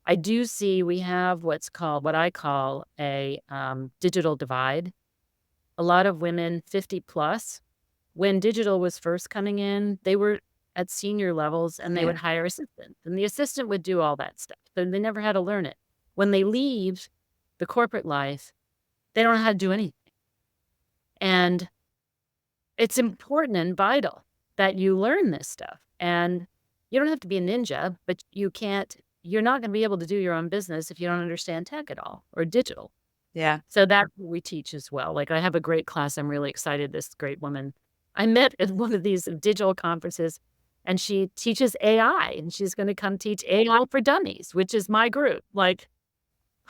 I do see we have what I call a digital divide. A lot of women 50 plus, when digital was first coming in, they were at senior levels and they would hire assistants, and the assistant would do all that stuff. So they never had to learn it. When they leave the corporate life, they don't know how to do anything. And it's important and vital that you learn this stuff. And you don't have to be a ninja, but you can't you're not going to be able to do your own business if you don't understand tech at all or digital. Yeah. So that's what we teach as well. Like I have a great class. I'm really excited. This great woman I met at one of these digital conferences, and she teaches AI, and she's going to come teach AI for dummies, which is my group. Like,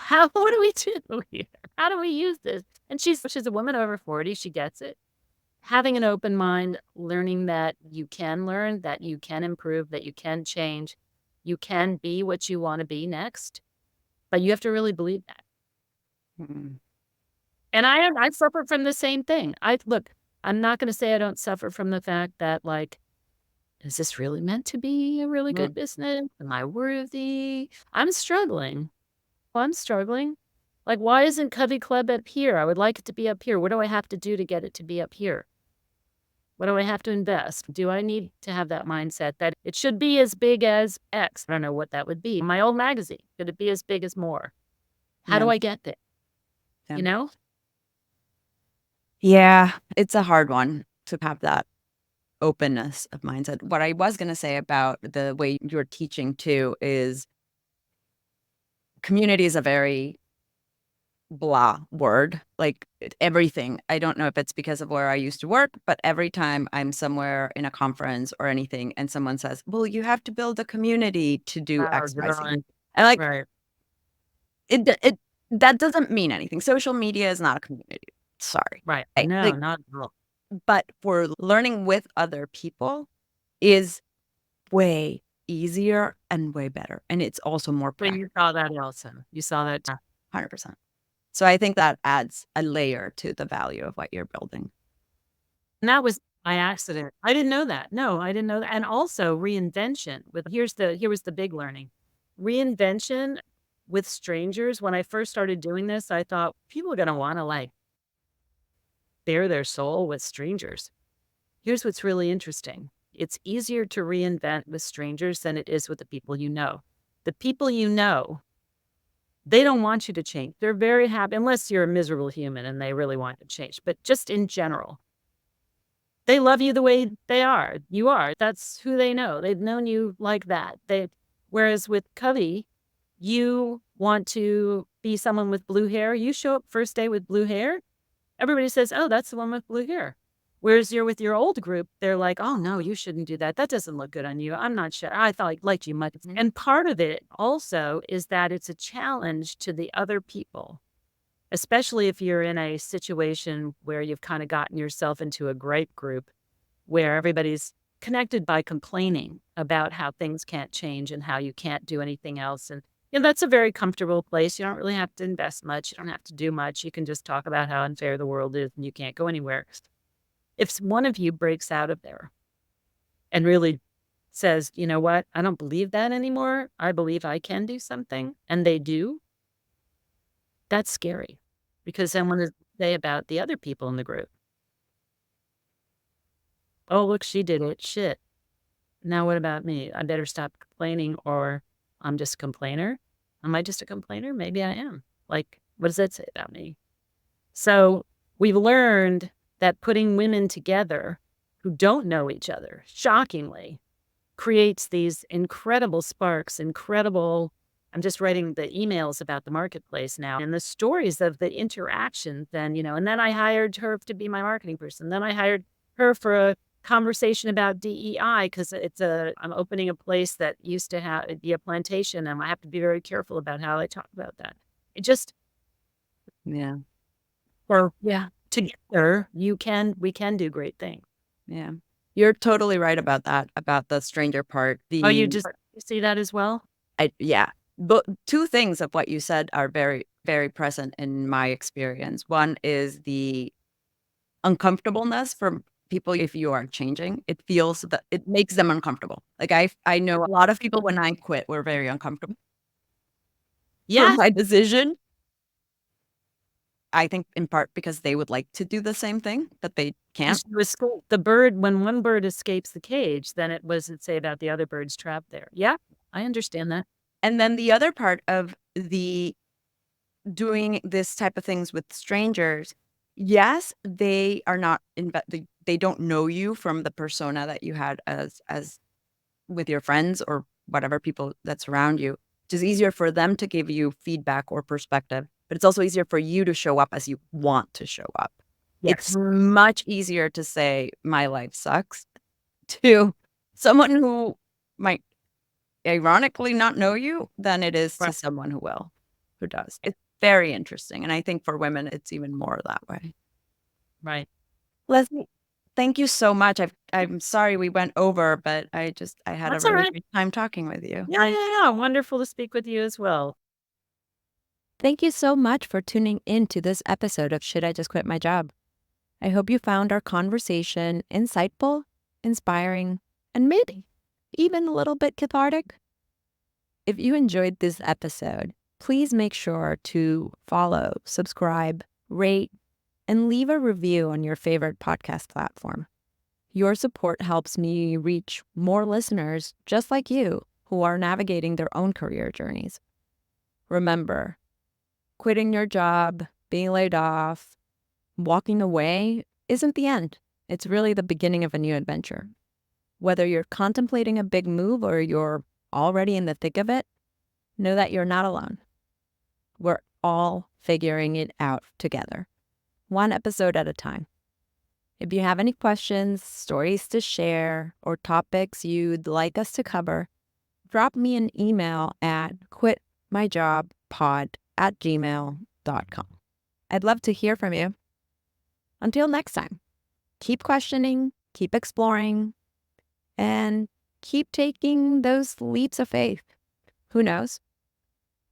what do we do here? How do we use this? And she's a woman over 40. She gets it. Having an open mind, learning that you can learn, that you can improve, that you can change, you can be what you want to be next, but you have to really believe that. Mm. And I suffer from the same thing. Look, I'm not going to say I don't suffer from the fact that, like, is this really meant to be a really good business? Am I worthy? I'm struggling. I'm struggling. Like, why isn't Covey Club up here? I would like it to be up here. What do I have to do to get it to be up here? What do I have to invest? Do I need to have that mindset that it should be as big as X? I don't know what that would be. My old magazine, should it be as big as more? How Yeah. do I get there? Yeah. You know? Yeah, it's a hard one to have that openness of mindset. What I was going to say about the way you're teaching too is community is a very blah word, like everything. I don't know if it's because of where I used to work, but every time I'm somewhere in a conference or anything and someone says, well, you have to build a community to do Oh, X, Y, Z. right. And like, Right. it that doesn't mean anything. Social media is not a community. Sorry. Right. Right? No, Like, not at all. but for learning with other people is way easier and way better. And it's also more But practical. you saw that also. You saw that too. 100%. So I think that adds a layer to the value of what you're building. And that was by accident. I didn't know that. No, I didn't know that. And also reinvention here was the big learning. Reinvention with strangers. When I first started doing this, I thought people are going to want to like bare their soul with strangers. Here's what's really interesting. It's easier to reinvent with strangers than it is with the people you know. The people you know, they don't want you to change. They're very happy, unless you're a miserable human and they really want to change. But just in general, they love you the way they are. You are. That's who they know. They've known you like that. Whereas with Covey, you want to be someone with blue hair. You show up first day with blue hair. Everybody says, oh, that's the one with blue hair. Whereas you're with your old group, they're like, oh, no, you shouldn't do that. That doesn't look good on you. I'm not sure. I thought I liked you much. And part of it also is that it's a challenge to the other people, especially if you're in a situation where you've kind of gotten yourself into a gripe group where everybody's connected by complaining about how things can't change and how you can't do anything else. And that's a very comfortable place. You don't really have to invest much. You don't have to do much. You can just talk about how unfair the world is and you can't go anywhere. If one of you breaks out of there and really says, you know what, I don't believe that anymore. I believe I can do something. And they do. That's scary because then what does it say about the other people in the group? Oh, look, she did it. Shit. Now what about me? I better stop complaining, or I'm just a complainer. Am I just a complainer? Maybe I am. Like, what does that say about me? So we've learned that putting women together who don't know each other, shockingly, creates these incredible sparks, I'm just writing the emails about the marketplace now and the stories of the interactions. And then I hired her to be my marketing person. Then I hired her for a conversation about DEI because I'm opening a place that used to be a plantation, and I have to be very careful about how I talk about that. It just, Yeah. together we can do great things. Yeah. You're totally right about that, about the stranger part. You see that as well? Yeah. But two things of what you said are very, very present in my experience. One is the uncomfortableness for people if you are changing. It feels that it makes them uncomfortable. Like I know a lot of people when I quit were very uncomfortable. Yeah. For my decision. I think in part because they would like to do the same thing, but they can't. When one bird escapes the cage, then what does it say about the other birds trapped there? Yeah, I understand that. And then the other part of the doing this type of things with strangers, yes, they are not they don't know you from the persona that you had as with your friends or whatever people that surround you. Just easier for them to give you feedback or perspective, but it's also easier for you to show up as you want to show up. It's Yes. much easier to say, my life sucks, to someone who might ironically not know you than it is to Right. someone who does. It's very interesting, and I think for women, it's even more that way. Right. Lesley, thank you so much. I'm sorry we went over, but I had a That's all really right. great time talking with you. Yeah, yeah, yeah. Wonderful to speak with you as well. Thank you so much for tuning in to this episode of Should I Just Quit My Job? I hope you found our conversation insightful, inspiring, and maybe even a little bit cathartic. If you enjoyed this episode, please make sure to follow, subscribe, rate, and leave a review on your favorite podcast platform. Your support helps me reach more listeners just like you who are navigating their own career journeys. Remember, quitting your job, being laid off, walking away isn't the end. It's really the beginning of a new adventure. Whether you're contemplating a big move or you're already in the thick of it, know that you're not alone. We're all figuring it out together, one episode at a time. If you have any questions, stories to share, or topics you'd like us to cover, drop me an email at quitmyjobpod@gmail.com. I'd love to hear from you. Until next time, keep questioning, keep exploring, and keep taking those leaps of faith. Who knows?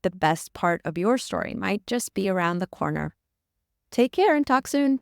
The best part of your story might just be around the corner. Take care and talk soon.